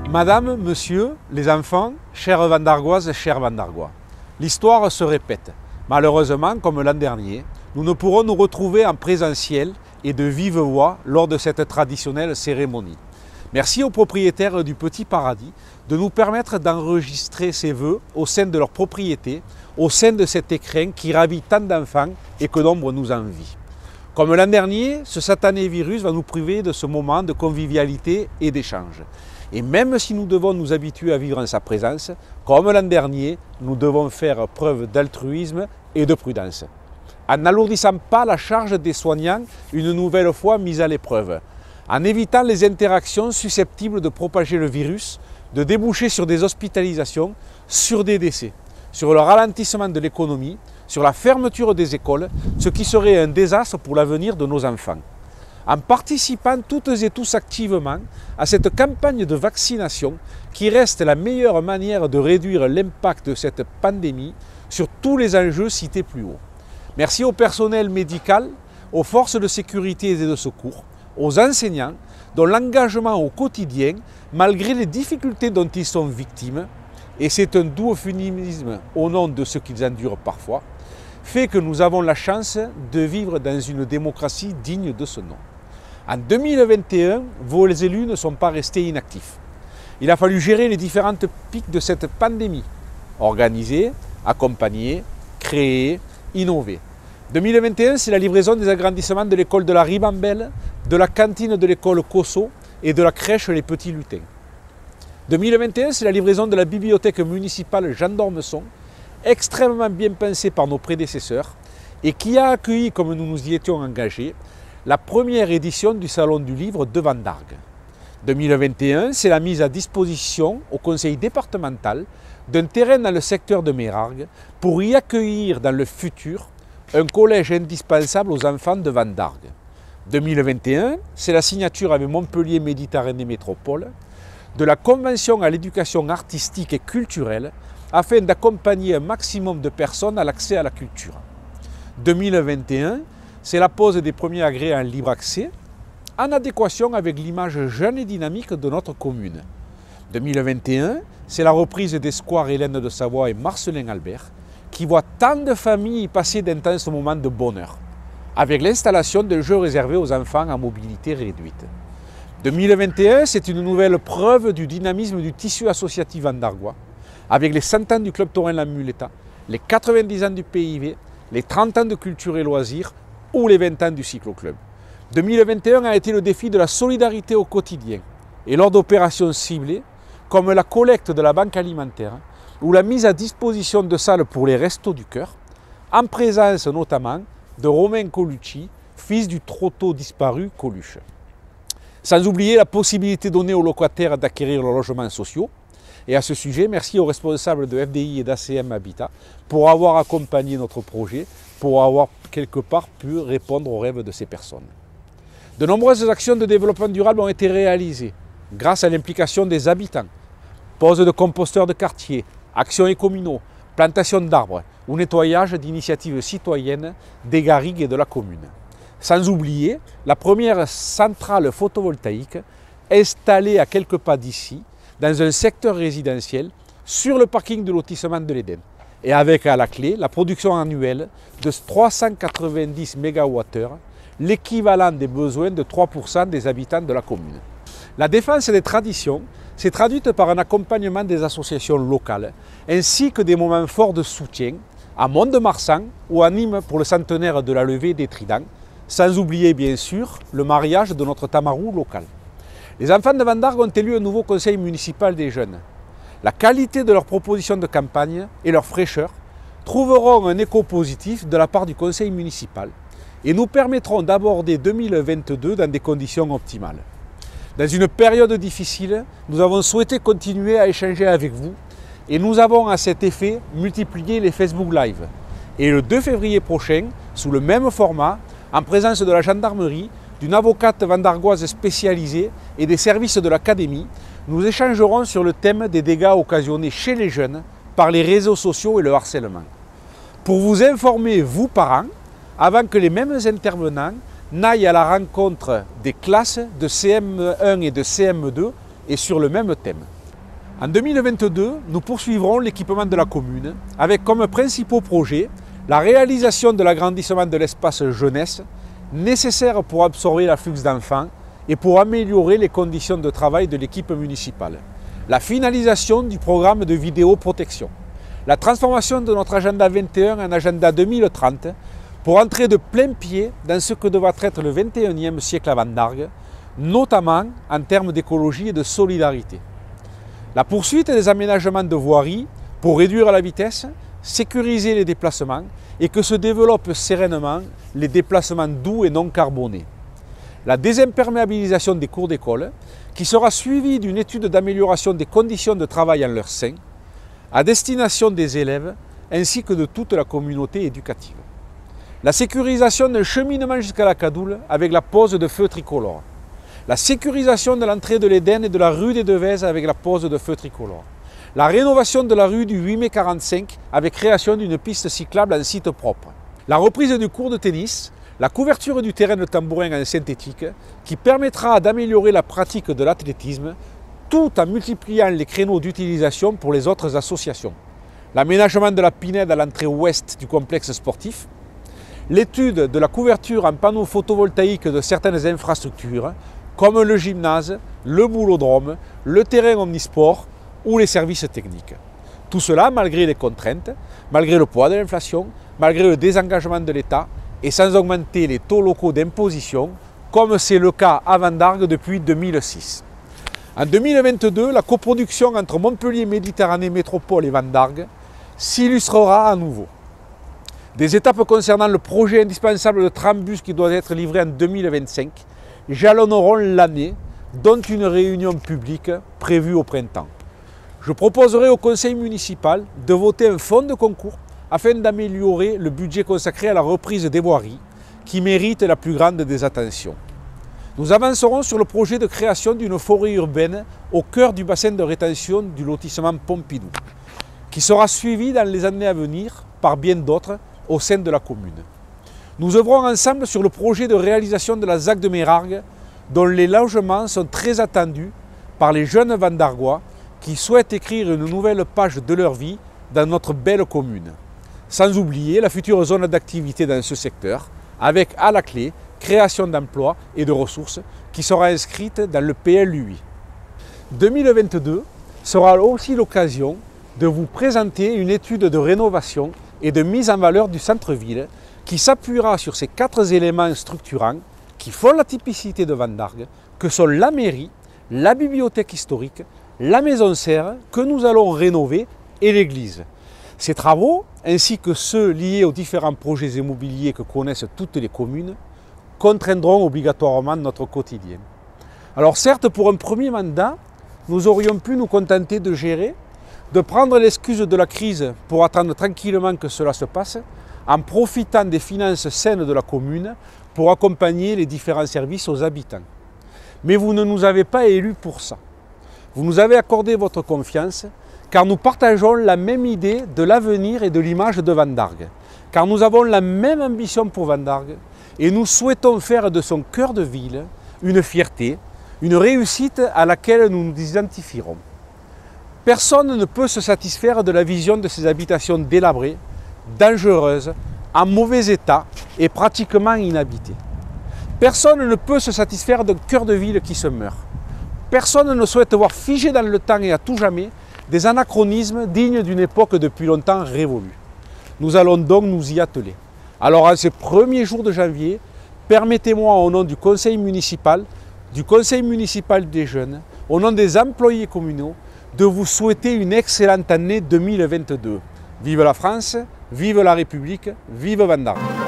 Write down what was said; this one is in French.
Madame, monsieur, les enfants, chères Vendargoises, chers Vendargois, l'histoire se répète. Malheureusement, comme l'an dernier, nous ne pourrons nous retrouver en présentiel et de vive voix lors de cette traditionnelle cérémonie. Merci aux propriétaires du Petit Paradis de nous permettre d'enregistrer ces vœux au sein de leur propriété, au sein de cet écrin qui ravit tant d'enfants et que nombre nous envient. Comme l'an dernier, ce satané virus va nous priver de ce moment de convivialité et d'échange. Et même si nous devons nous habituer à vivre en sa présence, comme l'an dernier, nous devons faire preuve d'altruisme et de prudence. En n'alourdissant pas la charge des soignants une nouvelle fois mise à l'épreuve, en évitant les interactions susceptibles de propager le virus, de déboucher sur des hospitalisations, sur des décès, sur le ralentissement de l'économie, sur la fermeture des écoles, ce qui serait un désastre pour l'avenir de nos enfants. En participant toutes et tous activement à cette campagne de vaccination qui reste la meilleure manière de réduire l'impact de cette pandémie sur tous les enjeux cités plus haut. Merci au personnel médical, aux forces de sécurité et de secours, aux enseignants dont l'engagement au quotidien, malgré les difficultés dont ils sont victimes, et c'est un doux euphémisme au nom de ce qu'ils endurent parfois, fait que nous avons la chance de vivre dans une démocratie digne de ce nom. En 2021, vos élus ne sont pas restés inactifs. Il a fallu gérer les différentes pics de cette pandémie, organiser, accompagner, créer, innover. 2021, c'est la livraison des agrandissements de l'école de la Ribambelle, de la cantine de l'école Cosso et de la crèche Les Petits Lutins. 2021, c'est la livraison de la bibliothèque municipale Jean d'Ormesson, extrêmement bien pensée par nos prédécesseurs et qui a accueilli, comme nous nous y étions engagés, la première édition du Salon du Livre de Vendargues. 2021, c'est la mise à disposition au conseil départemental d'un terrain dans le secteur de Mérargues pour y accueillir dans le futur un collège indispensable aux enfants de Vendargues. 2021, c'est la signature avec Montpellier Méditerranée Métropole de la Convention à l'éducation artistique et culturelle afin d'accompagner un maximum de personnes à l'accès à la culture. 2021, c'est la pose des premiers agrès en libre accès, en adéquation avec l'image jeune et dynamique de notre commune. 2021, c'est la reprise des squares Hélène de Savoie et Marcelin Albert, qui voit tant de familles y passer d'intenses moments de bonheur, avec l'installation de jeux réservés aux enfants à mobilité réduite. 2021, c'est une nouvelle preuve du dynamisme du tissu associatif vendargois, avec les 100 ans du Club Taurin La Muleta, les 90 ans du PIV, les 30 ans de culture et loisirs ou les 20 ans du cyclo-club. 2021 a été le défi de la solidarité au quotidien et lors d'opérations ciblées, comme la collecte de la banque alimentaire ou la mise à disposition de salles pour les Restos du Cœur, en présence notamment de Romain Colucci, fils du trop tôt disparu Coluche. Sans oublier la possibilité donnée aux locataires d'acquérir leurs logements sociaux. Et à ce sujet, merci aux responsables de FDI et d'ACM Habitat pour avoir accompagné notre projet, pour avoir quelque part pu répondre aux rêves de ces personnes. De nombreuses actions de développement durable ont été réalisées grâce à l'implication des habitants. Pose de composteurs de quartier, actions écominaux, plantation d'arbres ou nettoyage d'initiatives citoyennes des garrigues et de la commune. Sans oublier la première centrale photovoltaïque installée à quelques pas d'ici, dans un secteur résidentiel, sur le parking de lotissement de l'Éden. Et avec à la clé la production annuelle de 390 MWh, l'équivalent des besoins de 3% des habitants de la commune. La défense des traditions s'est traduite par un accompagnement des associations locales, ainsi que des moments forts de soutien à Mont-de-Marsan ou à Nîmes pour le centenaire de la levée des Tridents, sans oublier bien sûr le mariage de notre tamarou local. Les enfants de Vendargues ont élu un nouveau conseil municipal des jeunes. La qualité de leurs propositions de campagne et leur fraîcheur trouveront un écho positif de la part du conseil municipal et nous permettront d'aborder 2022 dans des conditions optimales. Dans une période difficile, nous avons souhaité continuer à échanger avec vous et nous avons à cet effet multiplié les Facebook Live. Et le 2 février prochain, sous le même format, en présence de la gendarmerie, d'une avocate vendargoise spécialisée et des services de l'académie, nous échangerons sur le thème des dégâts occasionnés chez les jeunes par les réseaux sociaux et le harcèlement. Pour vous informer, vous parents, avant que les mêmes intervenants n'aillent à la rencontre des classes de CM1 et de CM2 et sur le même thème. En 2022, nous poursuivrons l'équipement de la commune avec comme principaux projets la réalisation de l'agrandissement de l'espace jeunesse nécessaire pour absorber l'afflux d'enfants et pour améliorer les conditions de travail de l'équipe municipale, la finalisation du programme de vidéoprotection, la transformation de notre agenda 21 en agenda 2030 pour entrer de plein pied dans ce que devra être le 21e siècle à Vendargues, notamment en termes d'écologie et de solidarité. La poursuite des aménagements de voirie pour réduire la vitesse, sécuriser les déplacements et que se développent sereinement les déplacements doux et non carbonés. La désimperméabilisation des cours d'école qui sera suivie d'une étude d'amélioration des conditions de travail en leur sein à destination des élèves ainsi que de toute la communauté éducative. La sécurisation d'un cheminement jusqu'à la Cadoule avec la pose de feux tricolores. La sécurisation de l'entrée de l'Éden et de la rue des Devèzes avec la pose de feux tricolores. La rénovation de la rue du 8 mai 45 avec création d'une piste cyclable en site propre. La reprise du cours de tennis, la couverture du terrain de tambourin en synthétique qui permettra d'améliorer la pratique de l'athlétisme tout en multipliant les créneaux d'utilisation pour les autres associations. L'aménagement de la pinède à l'entrée ouest du complexe sportif. L'étude de la couverture en panneaux photovoltaïques de certaines infrastructures comme le gymnase, le boulodrome, le terrain omnisport ou les services techniques. Tout cela malgré les contraintes, malgré le poids de l'inflation, malgré le désengagement de l'État et sans augmenter les taux locaux d'imposition comme c'est le cas à Vendargues depuis 2006. En 2022, la coproduction entre Montpellier Méditerranée Métropole et Vendargues s'illustrera à nouveau. Des étapes concernant le projet indispensable de trambus qui doit être livré en 2025 jalonneront l'année, dont une réunion publique prévue au printemps. Je proposerai au conseil municipal de voter un fonds de concours afin d'améliorer le budget consacré à la reprise des voiries qui mérite la plus grande des attentions. Nous avancerons sur le projet de création d'une forêt urbaine au cœur du bassin de rétention du lotissement Pompidou, qui sera suivi dans les années à venir par bien d'autres au sein de la commune. Nous œuvrons ensemble sur le projet de réalisation de la ZAC de Mérargues, dont les logements sont très attendus par les jeunes Vendargois qui souhaitent écrire une nouvelle page de leur vie dans notre belle commune. Sans oublier la future zone d'activité dans ce secteur, avec à la clé création d'emplois et de ressources qui sera inscrite dans le PLUI. 2022 sera aussi l'occasion de vous présenter une étude de rénovation et de mise en valeur du centre-ville qui s'appuiera sur ces 4 éléments structurants qui font la typicité de Vendargues, que sont la mairie, la bibliothèque historique, la maison serre que nous allons rénover et l'église. Ces travaux, ainsi que ceux liés aux différents projets immobiliers que connaissent toutes les communes, contraindront obligatoirement notre quotidien. Alors certes, pour un premier mandat, nous aurions pu nous contenter de gérer, de prendre l'excuse de la crise pour attendre tranquillement que cela se passe, en profitant des finances saines de la commune pour accompagner les différents services aux habitants. Mais vous ne nous avez pas élus pour ça. Vous nous avez accordé votre confiance car nous partageons la même idée de l'avenir et de l'image de Vendargues, car nous avons la même ambition pour Vendargues et nous souhaitons faire de son cœur de ville une fierté, une réussite à laquelle nous nous identifierons. Personne ne peut se satisfaire de la vision de ces habitations délabrées, dangereuses, en mauvais état et pratiquement inhabitées. Personne ne peut se satisfaire d'un cœur de ville qui se meurt. Personne ne souhaite voir figé dans le temps et à tout jamais des anachronismes dignes d'une époque depuis longtemps révolue. Nous allons donc nous y atteler. Alors en ces premiers jours de janvier, permettez-moi au nom du conseil municipal des jeunes, au nom des employés communaux, de vous souhaiter une excellente année 2022. Vive la France, vive la République, vive Vendargues.